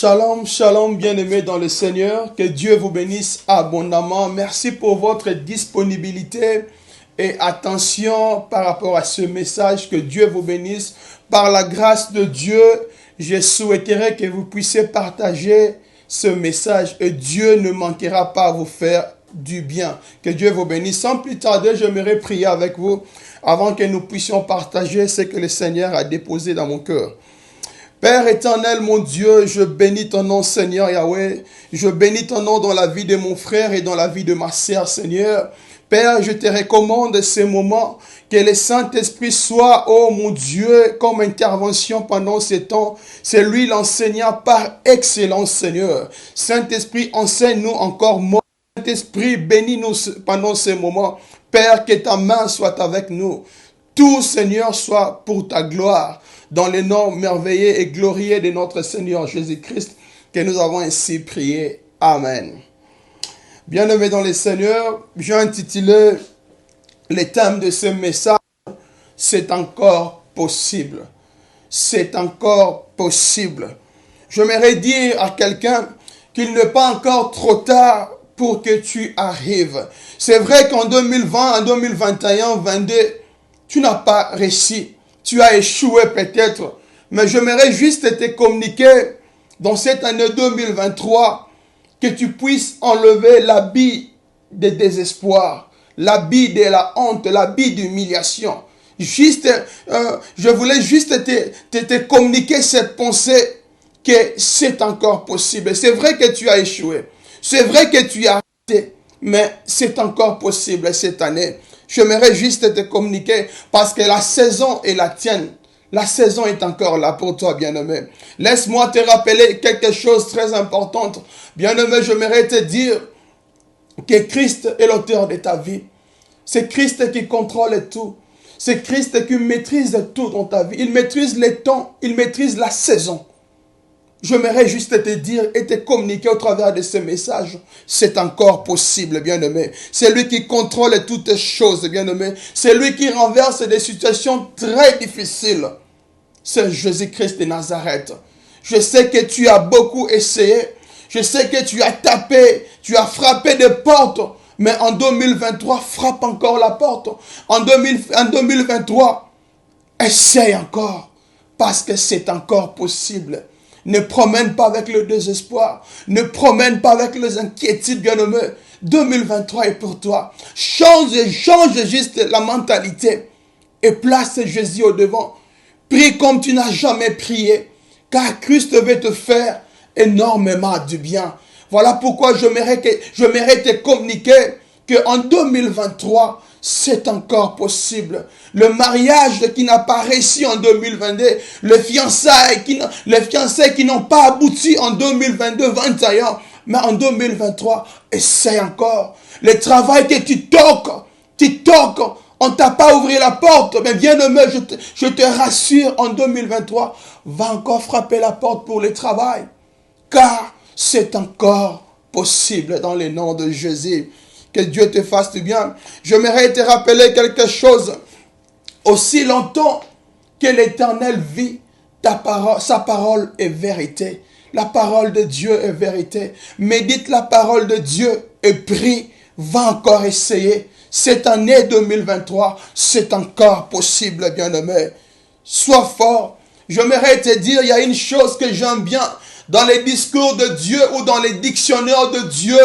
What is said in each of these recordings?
Shalom, shalom, bien-aimés dans le Seigneur. Que Dieu vous bénisse abondamment. Merci pour votre disponibilité et attention par rapport à ce message. Que Dieu vous bénisse. Par la grâce de Dieu, je souhaiterais que vous puissiez partager ce message et Dieu ne manquera pas à vous faire du bien. Que Dieu vous bénisse. Sans plus tarder, j'aimerais prier avec vous avant que nous puissions partager ce que le Seigneur a déposé dans mon cœur. Père éternel, mon Dieu, je bénis ton nom, Seigneur Yahweh. Je bénis ton nom dans la vie de mon frère et dans la vie de ma sœur, Seigneur. Père, je te recommande ces moments, que le Saint-Esprit soit, oh mon Dieu, comme intervention pendant ces temps. C'est lui l'enseignant par excellence, Seigneur. Saint-Esprit, enseigne-nous encore more. Saint-Esprit, bénis-nous pendant ces moments. Père, que ta main soit avec nous. Tout, Seigneur, soit pour ta gloire. Dans le nom merveilleux et glorieux de notre Seigneur Jésus-Christ, que nous avons ainsi prié. Amen. Bien-aimés dans le Seigneur, j'ai intitulé le thème de ce message, c'est encore possible. C'est encore possible. J'aimerais dire à quelqu'un qu'il n'est pas encore trop tard pour que tu arrives. C'est vrai qu'en 2020, en 2021, 2022, tu n'as pas réussi. Tu as échoué peut-être, mais j'aimerais juste te communiquer dans cette année 2023 que tu puisses enlever l'habit de désespoir, l'habit de la honte, l'habit d'humiliation. Je voulais juste te communiquer cette pensée que c'est encore possible. C'est vrai que tu as échoué, c'est vrai que tu as raté, mais c'est encore possible cette année. J'aimerais juste te communiquer parce que la saison est la tienne. La saison est encore là pour toi, bien-aimé. Laisse-moi te rappeler quelque chose de très important. Bien-aimé, j'aimerais te dire que Christ est l'auteur de ta vie. C'est Christ qui contrôle tout. C'est Christ qui maîtrise tout dans ta vie. Il maîtrise les temps, il maîtrise la saison. J'aimerais juste te dire et te communiquer au travers de ce message. C'est encore possible, bien-aimé. C'est lui qui contrôle toutes choses, bien-aimé. C'est lui qui renverse des situations très difficiles. C'est Jésus-Christ de Nazareth. Je sais que tu as beaucoup essayé. Je sais que tu as tapé, tu as frappé des portes. Mais en 2023, frappe encore la porte. En 2023, essaye encore. Parce que c'est encore possible. Ne promène pas avec le désespoir. Ne promène pas avec les inquiétudes, bien-aimé. 2023 est pour toi. Change juste la mentalité. Et place Jésus au devant. Prie comme tu n'as jamais prié. Car Christ veut te faire énormément du bien. Voilà pourquoi j'aimerais te communiquer qu'en 2023, c'est encore possible. Le mariage qui n'a pas réussi en 2022, les fiançailles qui n'ont pas abouti en 2022-2021, mais en 2023, essaye encore. Le travail que tu toques, on ne t'a pas ouvert la porte, mais bien-aimé, je te rassure, en 2023, va encore frapper la porte pour le travail, car c'est encore possible dans le nom de Jésus. Que Dieu te fasse du bien. J'aimerais te rappeler quelque chose. Aussi longtemps que l'Éternel vit, sa parole est vérité. La parole de Dieu est vérité. Médite la parole de Dieu et prie. Va encore essayer. Cette année 2023, c'est encore possible, bien-aimé. Sois fort. J'aimerais te dire, il y a une chose que j'aime bien dans les discours de Dieu ou dans les dictionnaires de Dieu.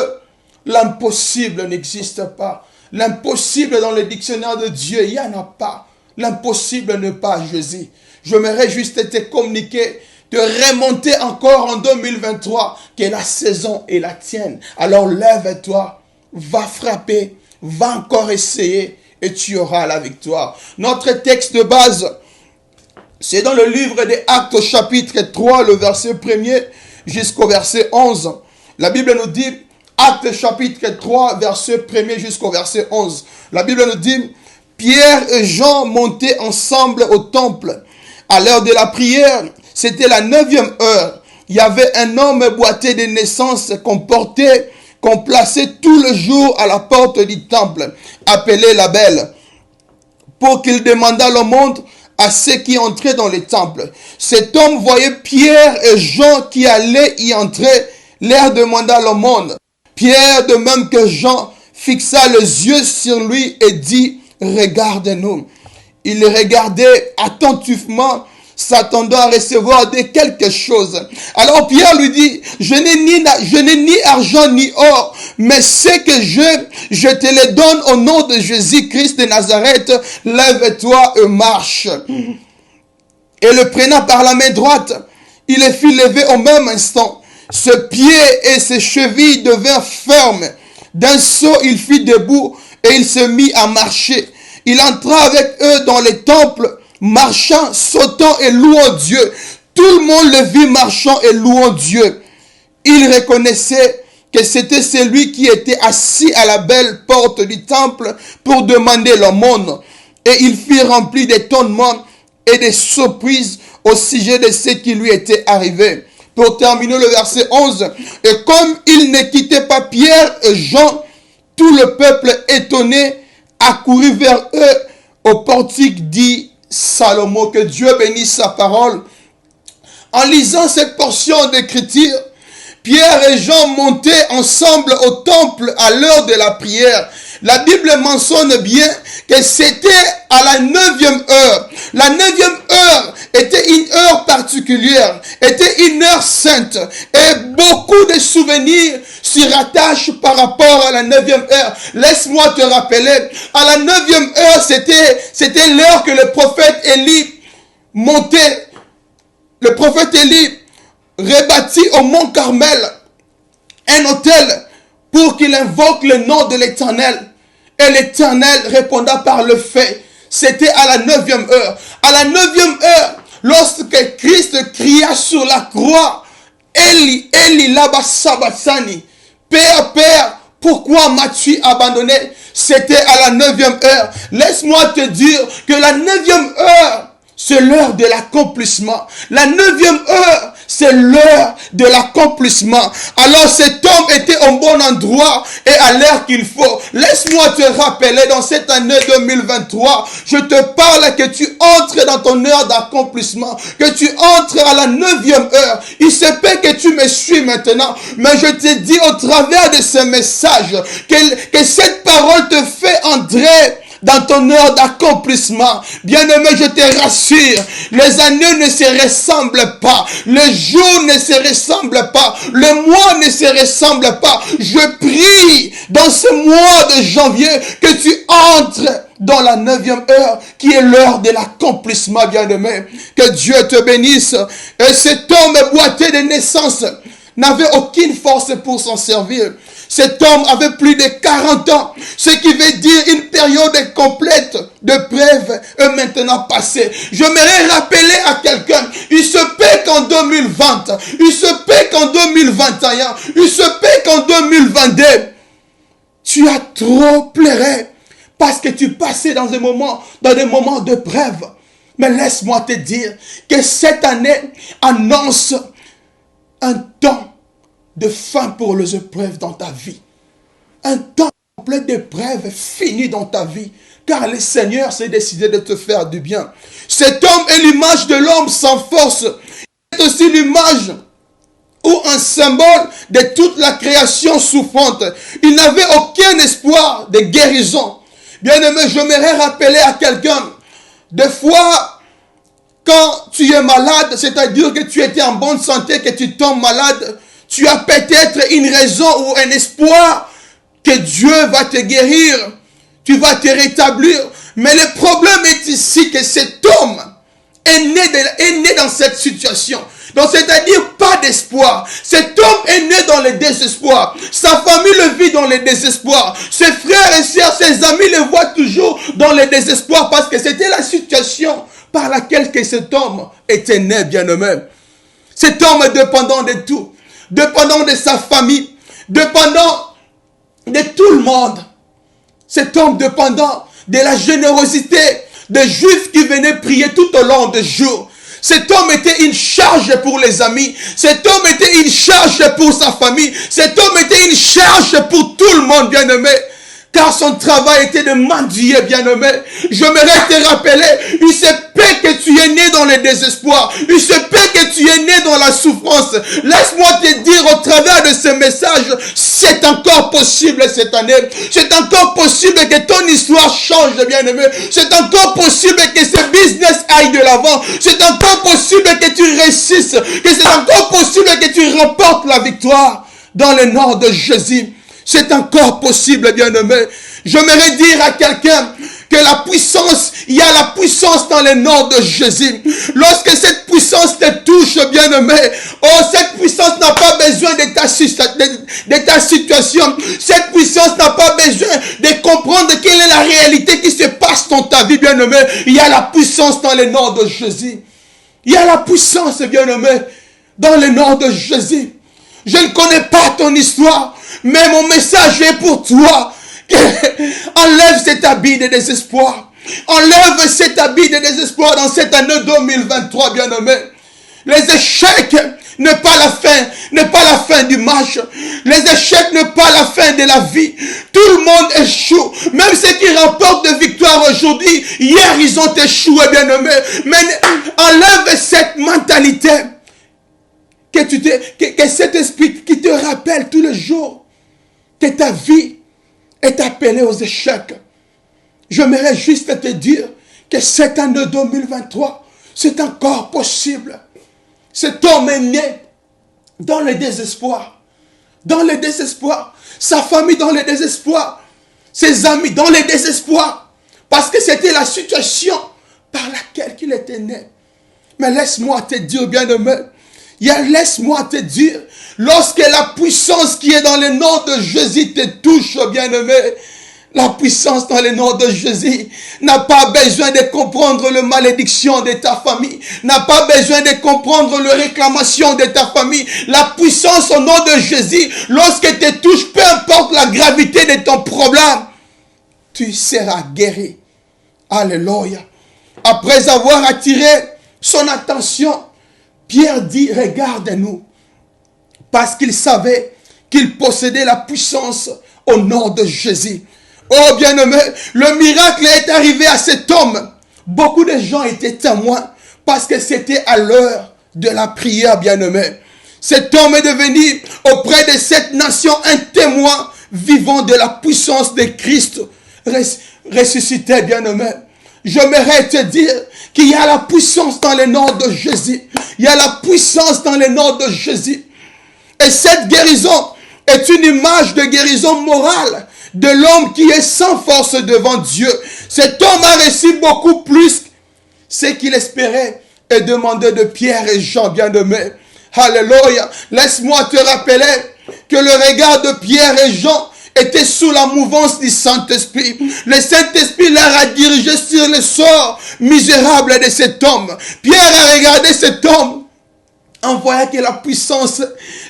L'impossible n'existe pas. L'impossible dans le dictionnaire de Dieu, il n'y en a pas. L'impossible n'est pas Jésus. J'aimerais juste te communiquer, te remonter encore en 2023, que la saison est la tienne. Alors lève-toi, va frapper, va encore essayer et tu auras la victoire. Notre texte de base, c'est dans le livre des Actes chapitre 3, le verset 1er jusqu'au verset 11. La Bible nous dit, Actes chapitre 3, verset 1er jusqu'au verset 11. La Bible nous dit, Pierre et Jean montaient ensemble au temple. À l'heure de la prière, c'était la 9e heure. Il y avait un homme boité de naissance qu'on plaçait tout le jour à la porte du temple, appelé la Belle, pour qu'il demandât l'aumône à ceux qui entraient dans les temples. Cet homme voyait Pierre et Jean qui allaient y entrer. Leur demanda l'aumône. Pierre, de même que Jean, fixa les yeux sur lui et dit, « Regarde-nous. » Il regardait attentivement, s'attendant à recevoir de quelque chose. Alors Pierre lui dit, je n'ai ni argent ni or, mais ce que je te le donne au nom de Jésus-Christ de Nazareth, lève-toi et marche. Et le prenant par la main droite, il le fit lever au même instant. Ses pieds et ses chevilles devinrent fermes. D'un saut, il fit debout et il se mit à marcher. Il entra avec eux dans les temples, marchant, sautant et louant Dieu. Tout le monde le vit marchant et louant Dieu. Il reconnaissait que c'était celui qui était assis à la belle porte du temple pour demander l'aumône. Et il fut rempli d'étonnement et de surprise au sujet de ce qui lui était arrivé. Pour terminer le verset 11, et comme il ne quittait pas Pierre et Jean, tout le peuple étonné accourut vers eux au portique, dit Salomon. Que Dieu bénisse sa parole. En lisant cette portion d'écriture, Pierre et Jean montaient ensemble au temple à l'heure de la prière. La Bible mentionne bien que c'était à la 9e heure. La 9e heure était une heure particulière, était une heure sainte. Et beaucoup de souvenirs s'y rattachent par rapport à la 9e heure. Laisse-moi te rappeler, à la 9e heure, c'était l'heure que le prophète Élie montait. Le prophète Élie rebâtit au mont Carmel un autel pour qu'il invoque le nom de l'Éternel. Et l'Éternel répondit par le fait. C'était à la 9e heure. À la 9e heure, lorsque Christ cria sur la croix, Eli, Eli, lama sabachthani, Père, Père, pourquoi m'as-tu abandonné? C'était à la 9e heure. Laisse-moi te dire que la 9e heure, c'est l'heure de l'accomplissement. La 9e heure, c'est l'heure de l'accomplissement. Alors cet homme était au bon endroit et à l'heure qu'il faut. Laisse-moi te rappeler, dans cette année 2023, je te parle que tu entres dans ton heure d'accomplissement, que tu entres à la 9e heure. Il se peut que tu me suis maintenant, mais je te dis au travers de ce message que cette parole te fait entrer dans ton heure d'accomplissement. Bien-aimé, je te rassure, les années ne se ressemblent pas, les jours ne se ressemblent pas, le mois ne se ressemble pas. Je prie dans ce mois de janvier que tu entres dans la 9e heure, qui est l'heure de l'accomplissement, bien-aimé. Que Dieu te bénisse. Et cet homme boiteux de naissance n'avait aucune force pour s'en servir. Cet homme avait plus de 40 ans, ce qui veut dire une période complète de preuve est maintenant passée. J'aimerais rappeler à quelqu'un, il se peut qu'en 2020, il se peut qu'en 2021, il se peut qu'en 2022, tu as trop pleuré parce que tu passais dans des moments de preuve. Mais laisse-moi te dire que cette année annonce un temps de fin pour les épreuves dans ta vie. Un temps complet d'épreuves fini dans ta vie. Car le Seigneur s'est décidé de te faire du bien. Cet homme est l'image de l'homme sans force. Il est aussi l'image ou un symbole de toute la création souffrante. Il n'avait aucun espoir de guérison. Bien-aimé, j'aimerais rappeler à quelqu'un, des fois, quand tu es malade, c'est-à-dire que tu étais en bonne santé, que tu tombes malade, tu as peut-être une raison ou un espoir que Dieu va te guérir, tu vas te rétablir. Mais le problème est ici que cet homme est né dans cette situation. Donc c'est-à-dire pas d'espoir. Cet homme est né dans le désespoir. Sa famille le vit dans le désespoir. Ses frères et sœurs, ses amis le voient toujours dans le désespoir parce que c'était la situation par laquelle que cet homme était né, bien-aimé. Cet homme est dépendant de tout. Dépendant de sa famille, dépendant de tout le monde. Cet homme dépendant de la générosité des Juifs qui venaient prier tout au long des jours. Cet homme était une charge pour les amis. Cet homme était une charge pour sa famille. Cet homme était une charge pour tout le monde, bien-aimé. car son travail était de mendier, bien-aimé. J'aimerais te rappeler, il se peut que tu es né dans le désespoir, il se peut que tu es né dans la souffrance. Laisse-moi te dire au travers de ce message, c'est encore possible cette année. C'est encore possible que ton histoire change, bien-aimé. C'est encore possible que ce business aille de l'avant. C'est encore possible que tu réussisses, que c'est encore possible que tu remportes la victoire dans le nom de Jésus. C'est encore possible, bien-aimé. J'aimerais dire à quelqu'un que la puissance, il y a la puissance dans le nom de Jésus. Lorsque cette puissance te touche, bien-aimé, oh, cette puissance n'a pas besoin de ta situation. Cette puissance n'a pas besoin de comprendre quelle est la réalité qui se passe dans ta vie, bien-aimé. Il y a la puissance dans le nom de Jésus. Il y a la puissance, bien-aimé, dans le nom de Jésus. Je ne connais pas ton histoire, mais mon message est pour toi. Enlève cet habit de désespoir. Enlève cet habit de désespoir dans cette année 2023, bien-aimé. Les échecs n'est pas la fin du match. Les échecs n'est pas la fin de la vie. Tout le monde échoue. Même ceux qui remportent de victoire aujourd'hui, hier ils ont échoué, bien-aimé. Mais enlève cette mentalité. Que cet esprit qui te rappelle tous les jours que ta vie est appelée aux échecs. J'aimerais juste te dire que cette année 2023, c'est encore possible. Cet homme est né dans le désespoir. Dans le désespoir. Sa famille dans le désespoir. Ses amis dans le désespoir. Parce que c'était la situation par laquelle il était né. Mais laisse-moi te dire, bien-aimé, laisse-moi te dire, lorsque la puissance qui est dans le nom de Jésus te touche, bien-aimé, la puissance dans le nom de Jésus n'a pas besoin de comprendre la malédiction de ta famille, n'a pas besoin de comprendre la réclamation de ta famille. La puissance au nom de Jésus, lorsque te touche, peu importe la gravité de ton problème, tu seras guéri. Alléluia. Après avoir attiré son attention, Pierre dit, regarde-nous, parce qu'il savait qu'il possédait la puissance au nom de Jésus. Oh bien-aimé, le miracle est arrivé à cet homme. Beaucoup de gens étaient témoins parce que c'était à l'heure de la prière, bien-aimé. Cet homme est devenu auprès de cette nation un témoin vivant de la puissance de Christ ressuscité, bien-aimé. J'aimerais te dire qu'il y a la puissance dans le nom de Jésus. Il y a la puissance dans le nom de Jésus. Et cette guérison est une image de guérison morale de l'homme qui est sans force devant Dieu. Cet homme a reçu beaucoup plus ce qu'il espérait et demandait de Pierre et Jean, bien-aimés. Alléluia. Laisse-moi te rappeler que le regard de Pierre et Jean était sous la mouvance du Saint-Esprit. Le Saint-Esprit leur a dirigé sur le sort misérable de cet homme. Pierre a regardé cet homme en voyant que la puissance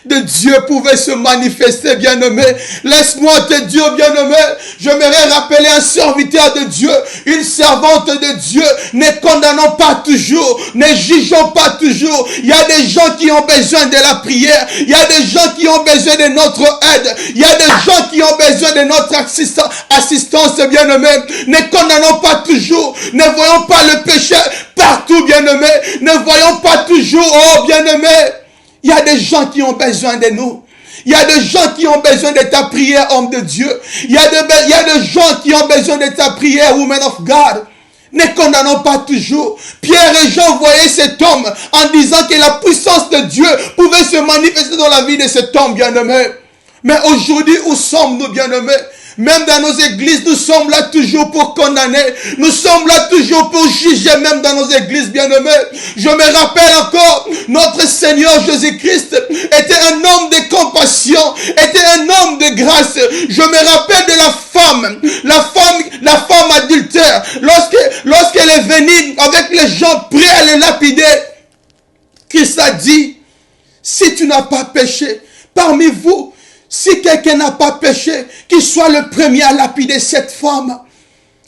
de Dieu pouvait se manifester, bien-aimé. Laisse-moi te dire, bien-aimé, j'aimerais rappeler un serviteur de Dieu, une servante de Dieu. Ne condamnons pas toujours, ne jugeons pas toujours. Il y a des gens qui ont besoin de la prière. Il y a des gens qui ont besoin de notre aide. Il y a des gens qui ont besoin de notre assistance, bien-aimé. Ne condamnons pas toujours. Ne voyons pas le péché partout, bien-aimé. Ne voyons pas toujours, oh, bien-aimé. Il y a des gens qui ont besoin de nous. Il y a des gens qui ont besoin de ta prière, homme de Dieu. Il y a des gens qui ont besoin de ta prière, woman of God. Ne condamnons pas toujours. Pierre et Jean voyaient cet homme en disant que la puissance de Dieu pouvait se manifester dans la vie de cet homme, bien-aimé. Mais aujourd'hui, où sommes-nous, bien-aimés? Même dans nos églises, nous sommes là toujours pour condamner. Nous sommes là toujours pour juger, même dans nos églises, bien-aimés. Je me rappelle encore, notre Seigneur Jésus-Christ était un homme de compassion, était un homme de grâce. Je me rappelle de la femme adultère, lorsqu'elle est venue avec les gens prêts à les lapider. Christ a dit, si tu n'as pas péché, parmi vous, si quelqu'un n'a pas péché, qu'il soit le premier à lapider cette femme.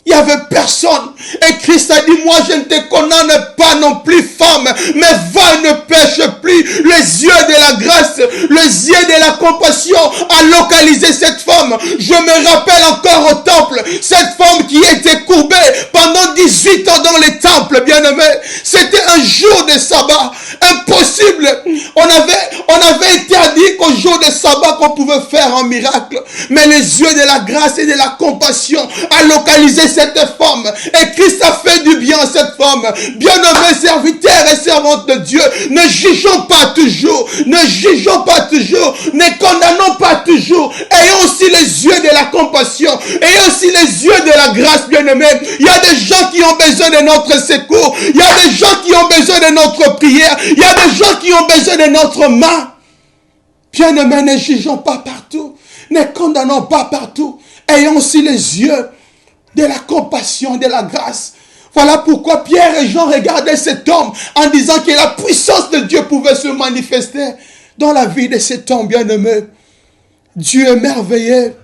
Il n'y avait personne. Et Christ a dit, moi je ne te condamne pas non plus, femme, mais va et ne pêche plus. Les yeux de la grâce, les yeux de la compassion a localisé cette femme. Je me rappelle encore au temple, cette femme qui était courbée pendant 18 ans dans les temples, bien-aimé. C'était un jour de sabbat. Impossible. On avait été dit qu'au jour de sabbat qu'on pouvait faire un miracle. Mais les yeux de la grâce et de la compassion a localisé cette femme. Et Christ a fait du bien à cette femme. Bien-aimés serviteurs et servantes de Dieu, ne jugeons pas toujours. Ne jugeons pas toujours. Ne condamnons pas toujours. Ayons aussi les yeux de la compassion. Ayons aussi les yeux de la grâce, bien-aimés. Il y a des gens qui ont besoin de notre secours. Il y a des gens qui ont besoin de notre prière. Il y a des gens qui ont besoin de notre main. Bien-aimés, ne jugeons pas partout. Ne condamnons pas partout. Ayons aussi les yeux de la compassion, de la grâce. Voilà pourquoi Pierre et Jean regardaient cet homme en disant que la puissance de Dieu pouvait se manifester dans la vie de cet homme, bien-aimé. Dieu est merveilleux.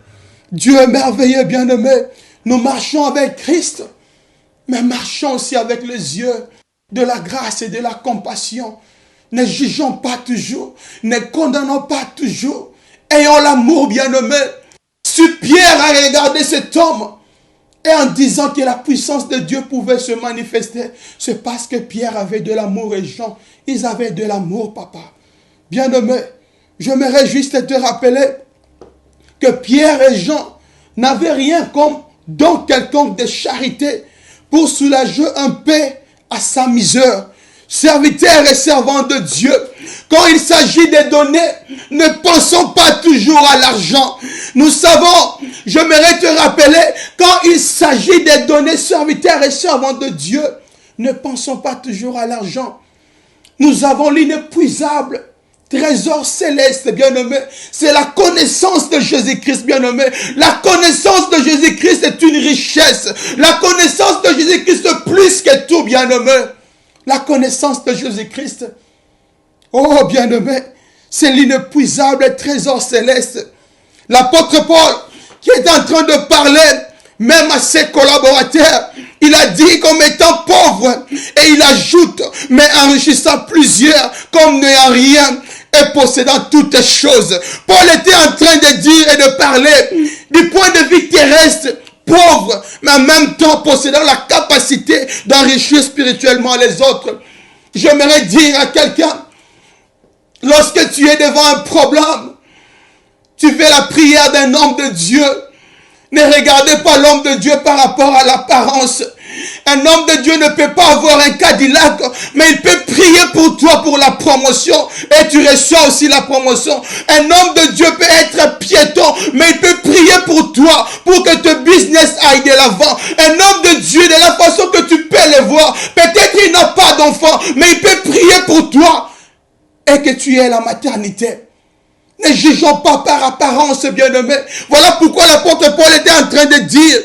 Dieu est merveilleux, bien-aimé. Nous marchons avec Christ, mais marchons aussi avec les yeux de la grâce et de la compassion. Ne jugeons pas toujours, ne condamnons pas toujours. Ayons l'amour, bien-aimé. Si Pierre a regardé cet homme, et en disant que la puissance de Dieu pouvait se manifester, c'est parce que Pierre avait de l'amour et Jean, ils avaient de l'amour, papa. Bien-aimé, j'aimerais juste te rappeler que Pierre et Jean n'avaient rien comme don quelconque de charité pour soulager un peu à sa misère. Serviteurs et servants de Dieu, quand il s'agit de donner, ne pensons pas toujours à l'argent. Nous savons, j'aimerais te rappeler, quand il s'agit de donner, serviteurs et servants de Dieu, ne pensons pas toujours à l'argent. Nous avons l'inépuisable trésor céleste, bien-aimé. C'est la connaissance de Jésus-Christ, bien-aimé. La connaissance de Jésus-Christ est une richesse. La connaissance de Jésus-Christ est plus que tout, bien-aimé. La connaissance de Jésus-Christ, oh bien-aimé, c'est l'inépuisable trésor céleste. L'apôtre Paul, qui est en train de parler, même à ses collaborateurs, il a dit comme étant pauvre, et il ajoute, mais enrichissant plusieurs, comme n'ayant rien, et possédant toutes choses. Paul était en train de dire et de parler du point de vue terrestre, pauvre, mais en même temps possédant la capacité d'enrichir spirituellement les autres. J'aimerais dire à quelqu'un, lorsque tu es devant un problème, tu fais la prière d'un homme de Dieu. Ne regardez pas l'homme de Dieu par rapport à l'apparence. Un homme de Dieu ne peut pas avoir un Cadillac, mais il peut prier pour toi pour la promotion et tu reçois aussi la promotion. Un homme de Dieu peut être piéton, mais il peut prier pour toi pour que ton business aille de l'avant. Un homme de Dieu, de la façon que tu peux le voir, peut-être il n'a pas d'enfant, mais il peut prier pour toi et que tu aies la maternité. Ne jugeons pas par apparence, bien-aimé. Voilà pourquoi l'apôtre Paul était en train de dire,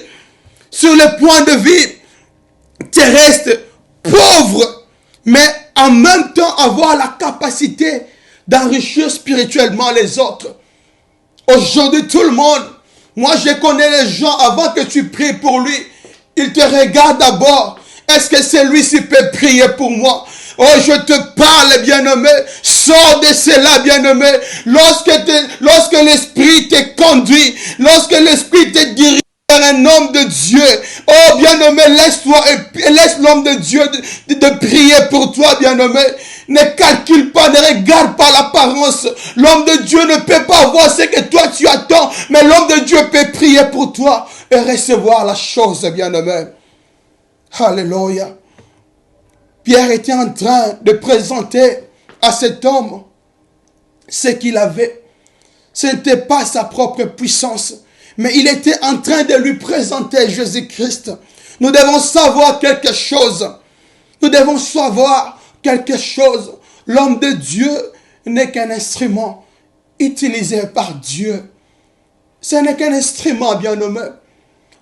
sur le point de vue terrestre, pauvre, mais en même temps avoir la capacité d'enrichir spirituellement les autres. Aujourd'hui, tout le monde, moi je connais les gens, avant que tu pries pour lui, ils te regardent d'abord. Est-ce que celui-ci peut prier pour moi? Oh, je te parle, bien-aimé. Sors de cela, bien-aimé. Lorsque l'Esprit te conduit, lorsque l'Esprit te dirige vers un homme de Dieu, oh, bien-aimé, laisse-toi et laisse l'homme de Dieu de prier pour toi, bien-aimé. Ne calcule pas, ne regarde pas l'apparence. L'homme de Dieu ne peut pas voir ce que toi tu attends, mais l'homme de Dieu peut prier pour toi et recevoir la chose, bien-aimé. Alléluia. Pierre était en train de présenter à cet homme ce qu'il avait. Ce n'était pas sa propre puissance, mais il était en train de lui présenter Jésus-Christ. Nous devons savoir quelque chose. Nous devons savoir quelque chose. L'homme de Dieu n'est qu'un instrument utilisé par Dieu. Ce n'est qu'un instrument, bien-aimé.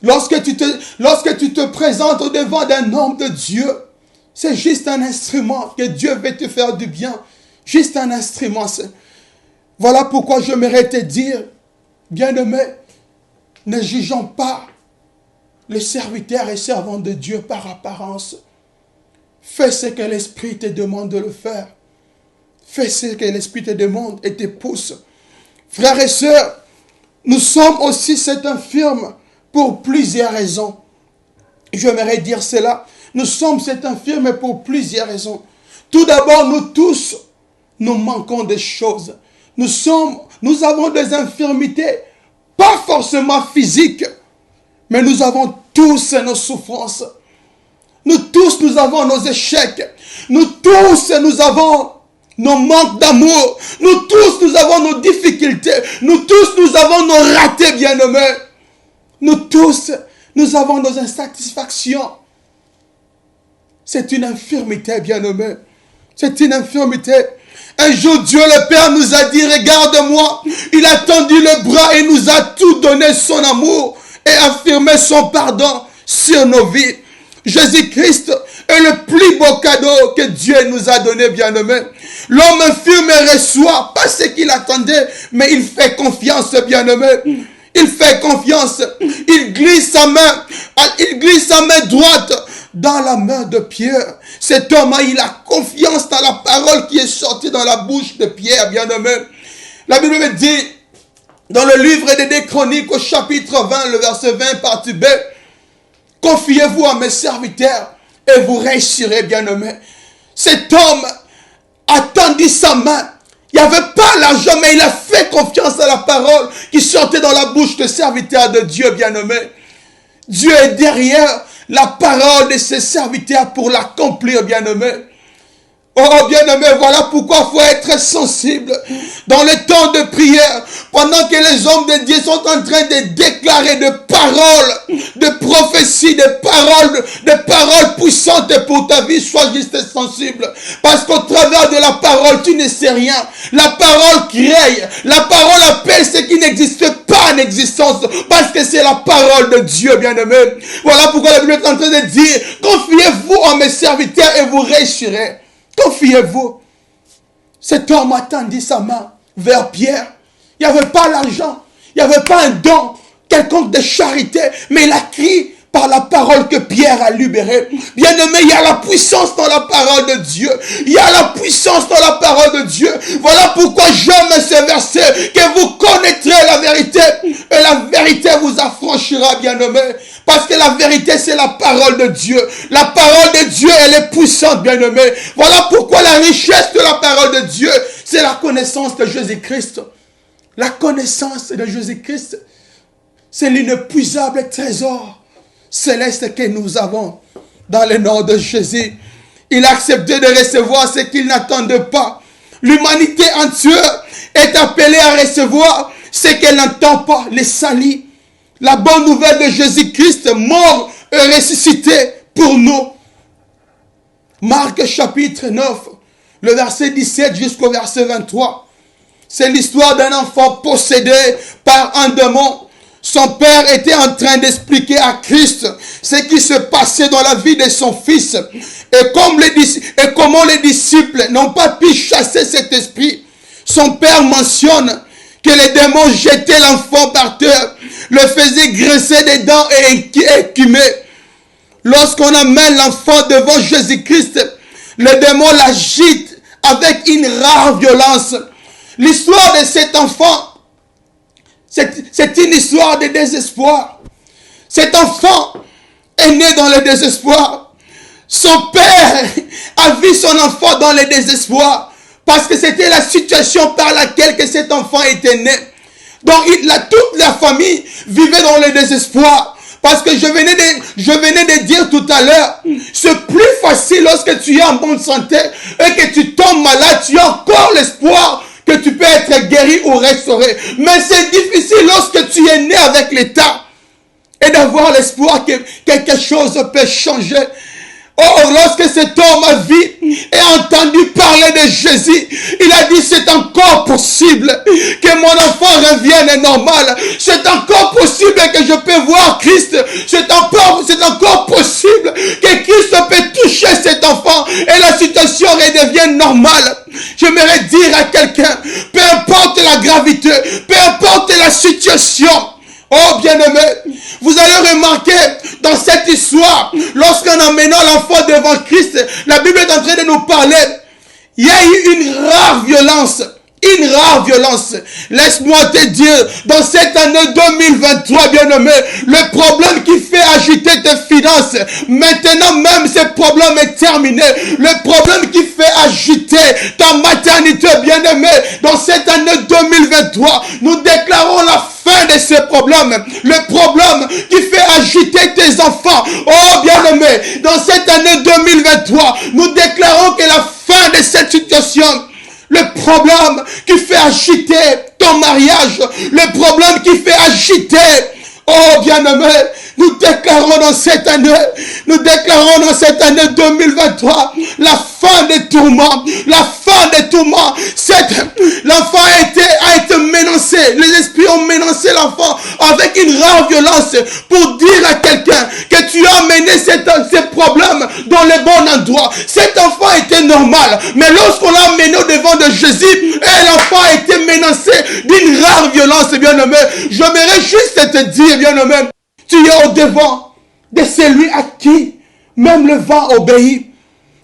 Lorsque tu te présentes au devant d'un homme de Dieu, c'est juste un instrument que Dieu veut te faire du bien. Juste un instrument. Voilà pourquoi j'aimerais te dire, bien-aimé, ne jugeons pas le serviteur et servant de Dieu par apparence. Fais ce que l'Esprit te demande de le faire. Fais ce que l'Esprit te demande et te pousse. Frères et sœurs, nous sommes aussi cet infirme pour plusieurs raisons. J'aimerais dire cela. Nous sommes cet infirme pour plusieurs raisons. Tout d'abord, nous tous, nous manquons des choses. Nous avons des infirmités, pas forcément physiques, mais nous avons tous nos souffrances. Nous tous, nous avons nos échecs. Nous tous, nous avons nos manques d'amour. Nous tous, nous avons nos difficultés. Nous tous, nous avons nos ratés, bien-aimés. Nous tous, nous avons nos insatisfactions. C'est une infirmité, bien-aimé. C'est une infirmité. Un jour, Dieu le Père nous a dit, regarde-moi. Il a tendu le bras et nous a tout donné son amour et affirmé son pardon sur nos vies. Jésus-Christ est le plus beau cadeau que Dieu nous a donné, bien-aimé. L'homme infirme reçoit pas ce qu'il attendait, mais il fait confiance, bien-aimé. Il fait confiance. Il glisse sa main droite dans la main de Pierre. Cet homme, il a confiance dans la parole qui est sortie dans la bouche de Pierre, bien-aimé. La Bible me dit, dans le livre des Chroniques, au chapitre 20, le verset 20, partie B, confiez-vous à mes serviteurs et vous réussirez, bien-aimé. Cet homme a tendu sa main. Il n'y avait pas l'argent, mais il a fait confiance à la parole qui sortait dans la bouche de serviteurs de Dieu, bien-aimé. Dieu est derrière la parole de ses serviteurs pour l'accomplir, bien-aimé. Oh, bien-aimé, voilà pourquoi il faut être sensible dans le temps de prière, pendant que les hommes de Dieu sont en train de déclarer des paroles, de prophéties, des paroles puissantes pour ta vie. Sois juste sensible, parce qu'au travers de la parole, tu ne sais rien. La parole crée, la parole appelle ce qui n'existe pas en existence, parce que c'est la parole de Dieu, bien-aimé. Voilà pourquoi la Bible est en train de dire, confiez-vous à mes serviteurs et vous réussirez. Confiez-vous. Cet homme a tendu sa main vers Pierre. Il n'y avait pas l'argent. Il n'y avait pas un don quelconque de charité. Mais il a crié par la parole que Pierre a libérée. Bien-aimé, il y a la puissance dans la parole de Dieu. Il y a la puissance dans la parole de Dieu. Voilà pourquoi j'aime ce verset, que vous connaîtrez la vérité et la vérité vous affranchira, bien-aimé. Parce que la vérité, c'est la parole de Dieu. La parole de Dieu, elle est puissante, bien-aimé. Voilà pourquoi la richesse de la parole de Dieu, c'est la connaissance de Jésus-Christ. La connaissance de Jésus-Christ, c'est l'inépuisable trésor céleste que nous avons dans le nom de Jésus. Il a accepté de recevoir ce qu'il n'attendait pas. L'humanité entière est appelée à recevoir ce qu'elle n'entend pas, les salis. La bonne nouvelle de Jésus-Christ, mort et ressuscité pour nous. Marc chapitre 9, le verset 17 jusqu'au verset 23. C'est l'histoire d'un enfant possédé par un démon. Son père était en train d'expliquer à Christ ce qui se passait dans la vie de son fils. Et comment les disciples n'ont pas pu chasser cet esprit. Son père mentionne que les démons jetaient l'enfant par terre, le faisaient graisser des dents et écumer. Lorsqu'on amène l'enfant devant Jésus-Christ, le démon l'agite avec une rare violence. L'histoire de cet enfant, c'est une histoire de désespoir. Cet enfant est né dans le désespoir. Son père a vu son enfant dans le désespoir. Parce que c'était la situation par laquelle que cet enfant était né. Donc toute la famille vivait dans le désespoir. Parce que je venais de dire tout à l'heure, c'est plus facile lorsque tu es en bonne santé et que tu tombes malade, tu as encore l'espoir que tu peux être guéri ou restauré. Mais c'est difficile lorsque tu es né avec l'état et d'avoir l'espoir que quelque chose peut changer. Or, lorsque cet homme a vu et entendu parler de Jésus, il a dit, c'est encore possible que mon enfant revienne normal. C'est encore possible que je peux voir Christ. C'est encore possible que Christ peut toucher cet enfant et la situation redevienne normale. J'aimerais dire à quelqu'un, peu importe la gravité, peu importe la situation, Oh bien-aimé, vous allez remarquer dans cette histoire, lorsqu'en amenant l'enfant devant Christ, la Bible est en train de nous parler. Il y a eu une rare violence. Une rare violence. Laisse-moi te dire, dans cette année 2023, bien-aimé, le problème qui fait agiter tes finances, maintenant même ce problème est terminé. Le problème qui fait agiter ta maternité, bien-aimé, dans cette année 2023, nous déclarons la fin de ce problème. Le problème qui fait agiter tes enfants. Oh, bien-aimé, dans cette année 2023, nous déclarons que la fin de cette situation, le problème qui fait agiter ton mariage, le problème qui fait agiter, oh bien-aimé, nous déclarons dans cette année 2023, la fin des tourments, la fin des tourments. L'enfant a été menacé, les esprits ont menacé l'enfant avec une rare violence pour dire à quelqu'un que tu as mené ces problèmes dans le bon endroit. Cet enfant était normal, mais lorsqu'on l'a mené au devant de Jésus, l'enfant a été menacé d'une rare violence, bien-aimé. J'aimerais juste te dire, bien-aimé, tu es au devant de celui à qui même le vent obéit.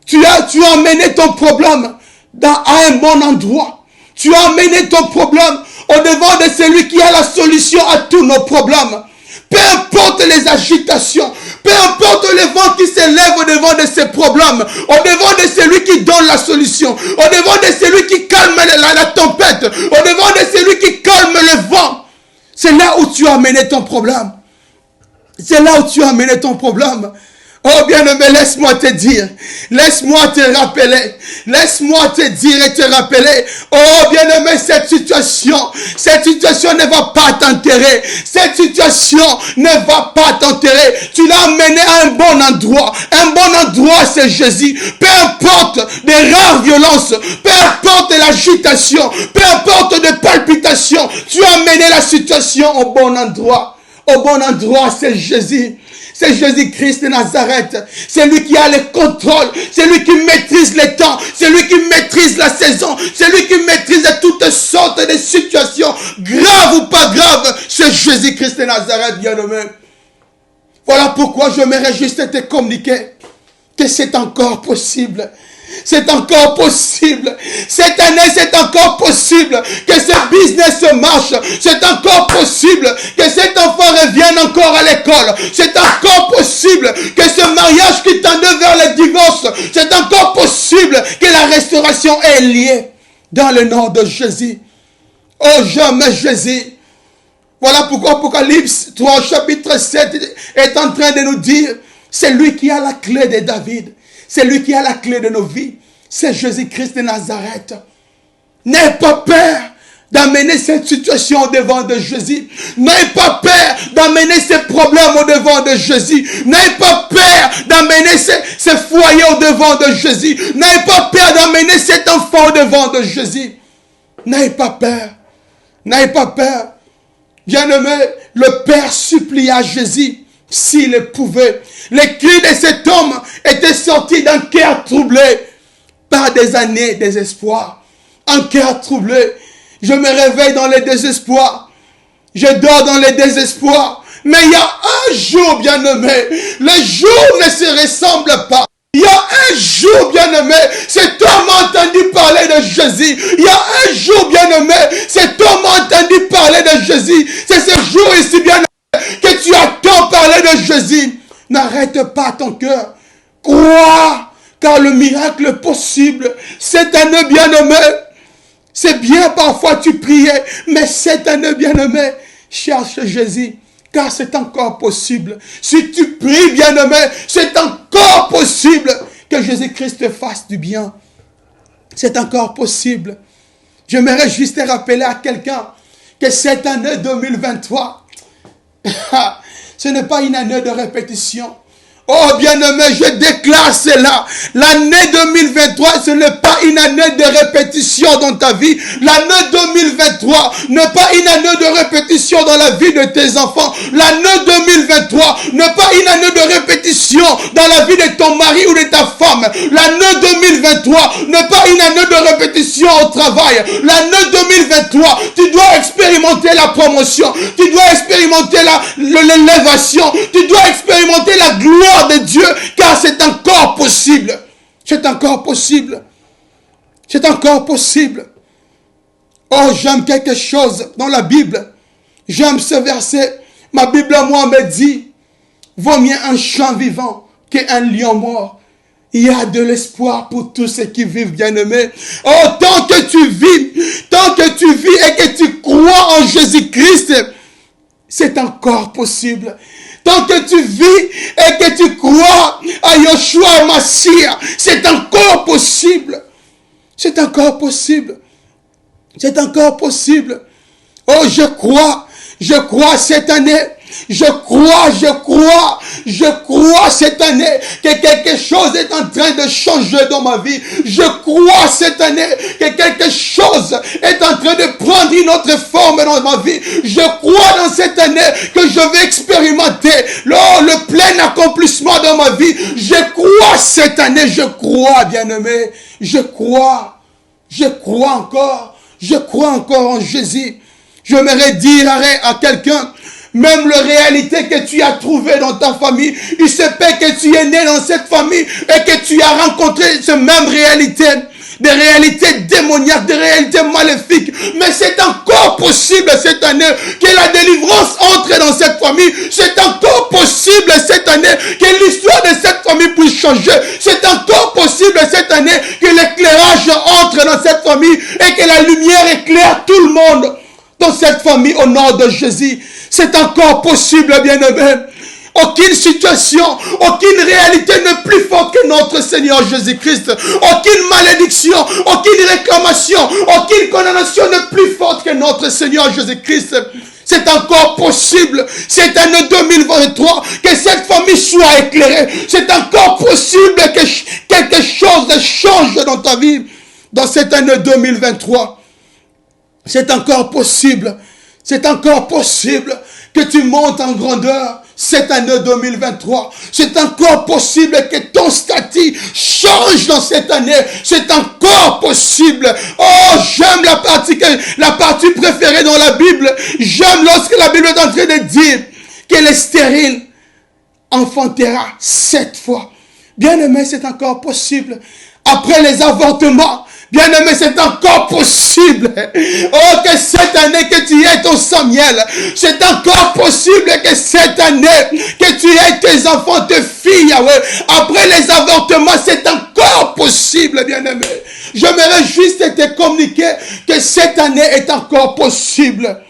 Tu as amené ton problème à un bon endroit. Tu as amené ton problème au devant de celui qui a la solution à tous nos problèmes. Peu importe les agitations, peu importe le vent qui s'élève au devant de ces problèmes, au devant de celui qui donne la solution, au devant de celui qui calme la tempête, au devant de celui qui calme le vent. C'est là où tu as amené ton problème. C'est là où tu as amené ton problème. Oh bien-aimé, laisse-moi te dire, laisse-moi te rappeler, laisse-moi te dire et te rappeler, oh bien-aimé, cette situation ne va pas t'enterrer, cette situation ne va pas t'enterrer, tu l'as amené à un bon endroit c'est Jésus, peu importe des rares violences, peu importe l'agitation, peu importe des palpitations, tu as amené la situation au bon endroit c'est Jésus. C'est Jésus-Christ de Nazareth. C'est lui qui a le contrôle. C'est lui qui maîtrise les temps. C'est lui qui maîtrise la saison. C'est lui qui maîtrise toutes sortes de situations, graves ou pas graves. C'est Jésus-Christ de Nazareth, bien-aimé. Voilà pourquoi je me réjouis de te communiquer que c'est encore possible. C'est encore possible. Cette année, c'est encore possible que ce business marche. C'est encore possible que cet enfant revienne encore à l'école. C'est encore possible que ce mariage qui tendait vers le divorce, c'est encore possible que la restauration est liée dans le nom de Jésus. Oh, jamais Jésus. Voilà pourquoi Apocalypse 3, chapitre 7 est en train de nous dire, c'est lui qui a la clé de David. C'est lui qui a la clé de nos vies. C'est Jésus-Christ de Nazareth. N'aie pas peur d'amener cette situation au devant de Jésus. N'aie pas peur d'amener ces problèmes au devant de Jésus. N'aie pas peur d'amener ces foyers au devant de Jésus. N'aie pas peur d'amener cet enfant au devant de Jésus. N'aie pas peur. N'aie pas peur. Bien-aimé, le Père supplia Jésus s'il le pouvait. Les cris de cet homme étaient sortis d'un cœur troublé par des années de désespoir. Un cœur troublé. Je me réveille dans le désespoir. Je dors dans le désespoir. Mais il y a un jour, bien-aimé, les jours ne se ressemblent pas. Il y a un jour, bien-aimé, cet homme a entendu parler de Jésus. Il y a un jour, bien-aimé, cet homme a entendu parler de Jésus. C'est ce jour ici, bien-aimé, que tu attends parler de Jésus. N'arrête pas ton cœur. Crois, car le miracle est possible. Cette année, bien-aimé, c'est bien parfois tu priais, mais cette année, bien-aimé, cherche Jésus, car c'est encore possible. Si tu pries, bien-aimé, c'est encore possible que Jésus-Christ te fasse du bien. C'est encore possible. Je me réjouis de rappeler à quelqu'un que cette année 2023, ce n'est pas une année de répétition. Oh bien-aimé, je déclare cela. L'année 2023, ce n'est pas une année de répétition dans ta vie. L'année 2023 n'est pas une année de répétition dans la vie de tes enfants. L'année 2023 n'est pas une année de répétition dans la vie de ton mari ou de ta femme. L'année 2023 n'est pas une année de répétition au travail. L'année 2023, tu dois expérimenter expérimenter la promotion. Tu dois expérimenter l'élévation. Tu dois expérimenter la gloire de Dieu, car c'est encore possible. C'est encore possible. C'est encore possible. Oh, j'aime quelque chose dans la Bible. J'aime ce verset. Ma Bible à moi me dit, vaut mieux un champ vivant qu'un lion mort. Il y a de l'espoir pour tous ceux qui vivent, bien-aimés. Oh, tant que tu vis et que tu crois en Jésus-Christ, c'est encore possible. Tant que tu vis et que tu crois à Yeshua Mashiach, c'est encore possible. C'est encore possible. C'est encore possible. Oh, je crois cette année. Je crois cette année que quelque chose est en train de changer dans ma vie. Je crois cette année que quelque chose est en train de prendre une autre forme dans ma vie. Je crois dans cette année que je vais expérimenter le plein accomplissement dans ma vie. Je crois cette année, je crois, bien-aimé. Je crois encore en Jésus. J'aimerais dire à quelqu'un, même la réalité que tu as trouvée dans ta famille, il se peut que tu es né dans cette famille et que tu as rencontré cette même réalité, des réalités démoniaques, des réalités maléfiques. Mais c'est encore possible cette année que la délivrance entre dans cette famille. C'est encore possible cette année que l'histoire de cette famille puisse changer. C'est encore possible cette année que l'éclairage entre dans cette famille et que la lumière éclaire tout le monde dans cette famille au nom de Jésus. C'est encore possible, bien-aimé. Aucune situation, aucune réalité n'est plus forte que notre Seigneur Jésus-Christ. Aucune malédiction, aucune réclamation, aucune condamnation n'est plus forte que notre Seigneur Jésus-Christ. C'est encore possible, cette année 2023, que cette famille soit éclairée. C'est encore possible que quelque chose change dans ta vie dans cette année 2023. C'est encore possible. C'est encore possible que tu montes en grandeur cette année 2023. C'est encore possible que ton statut change dans cette année. C'est encore possible. Oh, j'aime la partie préférée dans la Bible. J'aime lorsque la Bible est en train de dire que les stériles enfantera 7 fois. Bien aimé, c'est encore possible. Après les avortements, bien aimé, c'est encore possible. Oh, que cette année que tu aies ton Samuel, c'est encore possible que cette année que tu aies tes enfants, tes filles, Yahweh. Après les avortements, c'est encore possible, bien aimé. J'aimerais juste te communiquer que cette année est encore possible.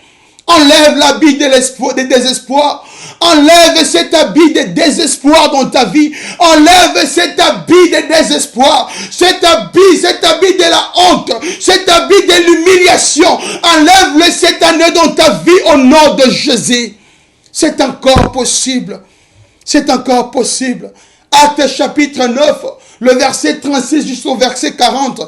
Enlève l'habit de désespoir. Enlève cet habit de désespoir dans ta vie. Enlève cet habit de désespoir. Cet habit de la honte. Cet habit de l'humiliation. Enlève-le cette année dans ta vie au nom de Jésus. C'est encore possible. C'est encore possible. Actes chapitre 9, le verset 36 jusqu'au verset 40.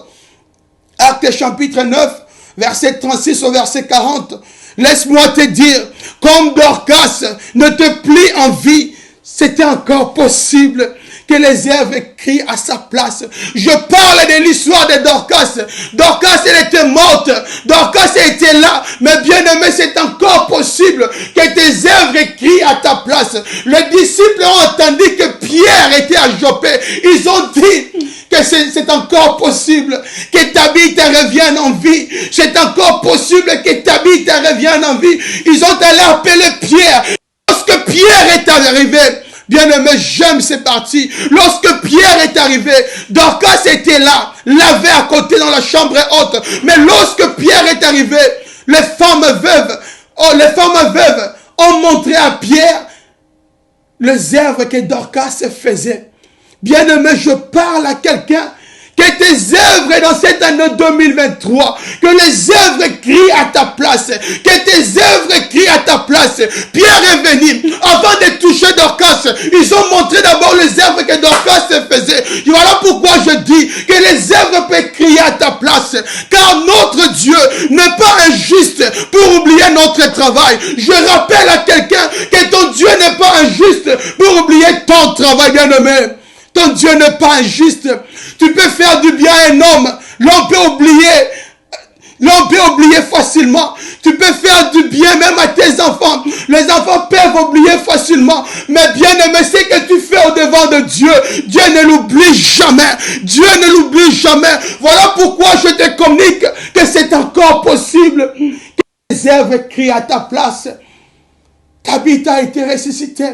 Actes chapitre 9, verset 36 au verset 40. Laisse-moi te dire, comme Dorcas ne te plie en vie, c'était encore possible que les œuvres crient à sa place. Je parle de l'histoire de Dorcas. Dorcas, elle était morte. Dorcas était là. Mais bien aimé, c'est encore possible que tes œuvres crient à ta place. Les disciples ont entendu que Pierre était à Joppé. Ils ont dit que c'est encore possible que Tabitha revienne en vie. C'est encore possible que Tabitha revienne en vie. Ils ont allé appeler Pierre. Lorsque Pierre est arrivé, bien-aimé, j'aime ces parties. Lorsque Pierre est arrivé, Dorcas était là, lavé à côté dans la chambre haute. Mais lorsque Pierre est arrivé, les femmes veuves ont montré à Pierre les œuvres que Dorcas faisait. Bien-aimé, je parle à quelqu'un que tes œuvres dans cette année 2023, que les œuvres crient à ta place, que tes œuvres crient à ta place. Pierre est venu, avant de toucher Dorcas, ils ont montré d'abord les œuvres que Dorcas faisait. Et voilà pourquoi je dis que les œuvres peuvent crier à ta place, car notre Dieu n'est pas injuste pour oublier notre travail. Je rappelle à quelqu'un que ton Dieu n'est pas injuste pour oublier ton travail, bien-aimé. Ton Dieu n'est pas injuste. Tu peux faire du bien à un homme. L'homme peut oublier L'on peut oublier facilement. Tu peux faire du bien même à tes enfants. Les enfants peuvent oublier facilement. Mais bien aimé, ce que tu fais au devant de Dieu, Dieu ne l'oublie jamais. Dieu ne l'oublie jamais. Voilà pourquoi je te communique que c'est encore possible que les œuvres crient à ta place. Ta vie a été ressuscitée.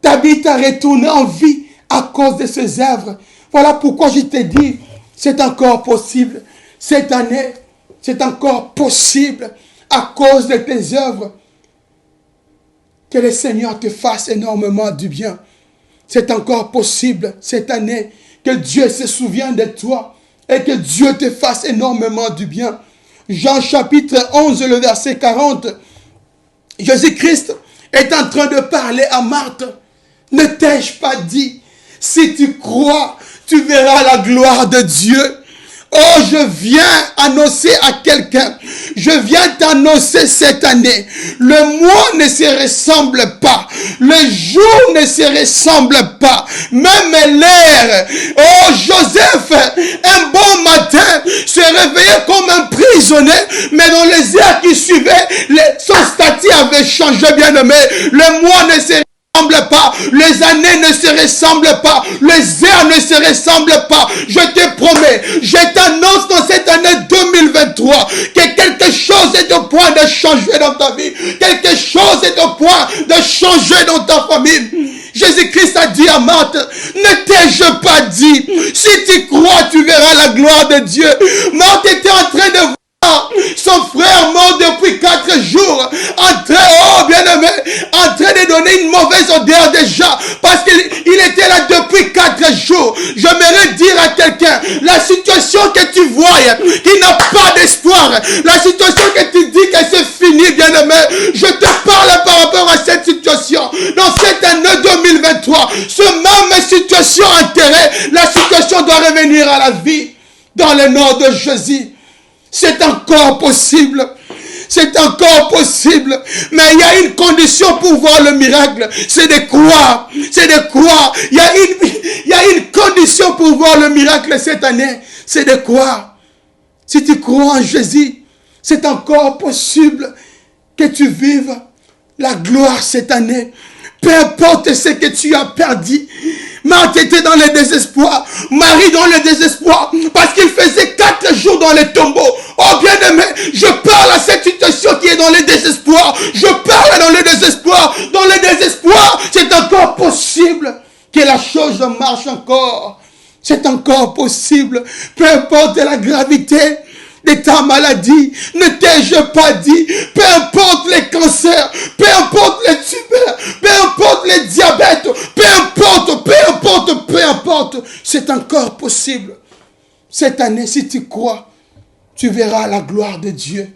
Ta vie a retourné en vie à cause de ces œuvres. Voilà pourquoi je te dis, c'est encore possible. Cette année, c'est encore possible à cause de tes œuvres. Que le Seigneur te fasse énormément du bien. C'est encore possible cette année que Dieu se souvienne de toi et que Dieu te fasse énormément du bien. Jean chapitre 11, le verset 40. Jésus-Christ est en train de parler à Marthe. Ne t'ai-je pas dit, si tu crois, tu verras la gloire de Dieu. Oh, je viens annoncer à quelqu'un, je viens t'annoncer cette année, le mois ne se ressemble pas, le jour ne se ressemble pas, même l'air. Oh, Joseph, un bon matin, se réveillait comme un prisonnier, mais dans les heures qui suivaient, son statut avait changé, bien aimé. Le mois ne se pas, les années ne se ressemblent pas, les heures ne se ressemblent pas. Je te promets, je t'annonce dans cette année 2023 que quelque chose est au point de changer dans ta vie, quelque chose est au point de changer dans ta famille. Jésus-Christ a dit à Marthe, ne t'ai-je pas dit, si tu crois, tu verras la gloire de Dieu. Marthe était en train de voir son frère mort depuis 4 jours, en train de donner une mauvaise odeur déjà, parce qu'il était là depuis 4 jours. J'aimerais dire à quelqu'un, la situation que tu vois, qui n'a pas d'espoir, la situation que tu dis que c'est fini, bien-aimé, je te parle par rapport à cette situation. Dans cette année 2023, ce même situation enterrée, la situation doit revenir à la vie, dans le nom de Jésus. C'est encore possible. C'est encore possible. Mais il y a une condition pour voir le miracle. C'est de croire. C'est de croire. Il y a une condition pour voir le miracle cette année. C'est de croire. Si tu crois en Jésus, c'est encore possible que tu vives la gloire cette année. Peu importe ce que tu as perdu. Marthe était dans le désespoir. Marie dans le désespoir. Parce qu'il faisait 4 jours dans le tombeau. Oh bien-aimé, je parle à cette situation qui est dans le désespoir. Je parle dans le désespoir. Dans le désespoir, c'est encore possible que la chose marche encore. C'est encore possible. Peu importe la gravité de ta maladie, ne t'ai-je pas dit, peu importe les cancers, peu importe les tumeurs, peu importe les diabètes, peu importe, c'est encore possible. Cette année, si tu crois, tu verras la gloire de Dieu.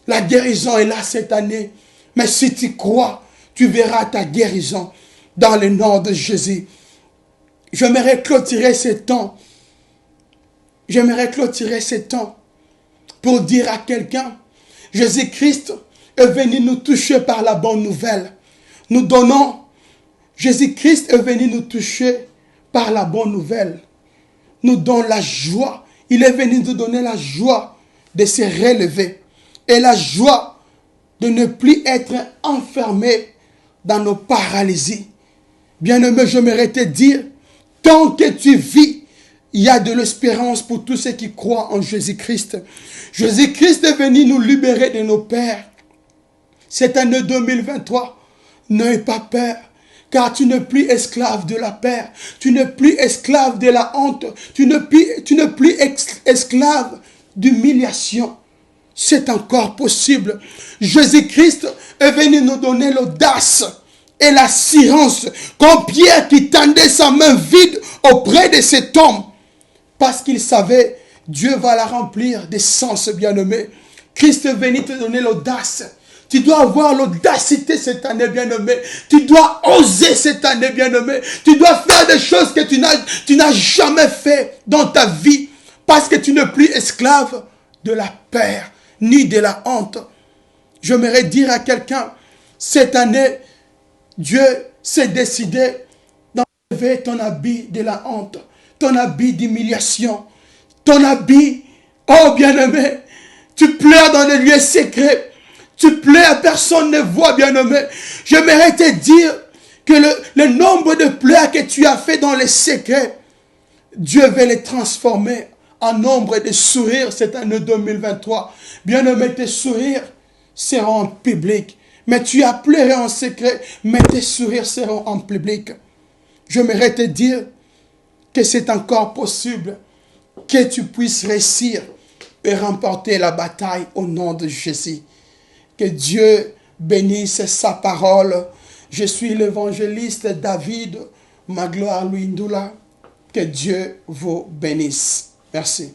La guérison est là cette année, mais si tu crois, tu verras ta guérison dans le nom de Jésus. J'aimerais clôturer ce temps. Pour dire à quelqu'un, Jésus-Christ est venu nous toucher par la bonne nouvelle. Jésus-Christ est venu nous toucher par la bonne nouvelle. Nous donnons la joie. Il est venu nous donner la joie de se relever. Et la joie de ne plus être enfermé dans nos paralysies. Bien-aimé, j'aimerais te dire, tant que tu vis, il y a de l'espérance pour tous ceux qui croient en Jésus-Christ. Jésus-Christ est venu nous libérer de nos peurs. Cette année 2023, n'aie pas peur, car tu n'es plus esclave de la peur. Tu n'es plus esclave de la honte. Tu n'es plus esclave d'humiliation. C'est encore possible. Jésus-Christ est venu nous donner l'audace et l'assurance, comme Pierre qui tendait sa main vide auprès de cet homme. Parce qu'il savait, Dieu va la remplir d'essence, bien-aimé. Christ est venu te donner l'audace. Tu dois avoir l'audacité cette année, bien-aimé. Tu dois oser cette année, bien-aimé. Tu dois faire des choses que tu n'as jamais fait dans ta vie. Parce que tu n'es plus esclave de la peur, ni de la honte. J'aimerais dire à quelqu'un, cette année, Dieu s'est décidé d'enlever ton habit de la honte, ton habit d'humiliation, ton habit, oh bien-aimé, Tu pleures dans les lieux secrets. Tu pleures, personne ne voit, bien-aimé. J'aimerais te dire que le nombre de pleurs que tu as fait dans les secrets, Dieu veut les transformer en nombre de sourires cette année 2023. Bien-aimé, tes sourires seront en public. Mais tu as pleuré en secret, mais tes sourires seront en public. J'aimerais te dire que c'est encore possible que tu puisses réussir et remporter la bataille au nom de Jésus. Que Dieu bénisse sa parole. Je suis l'évangéliste David Magloire Louindoula. Que Dieu vous bénisse. Merci.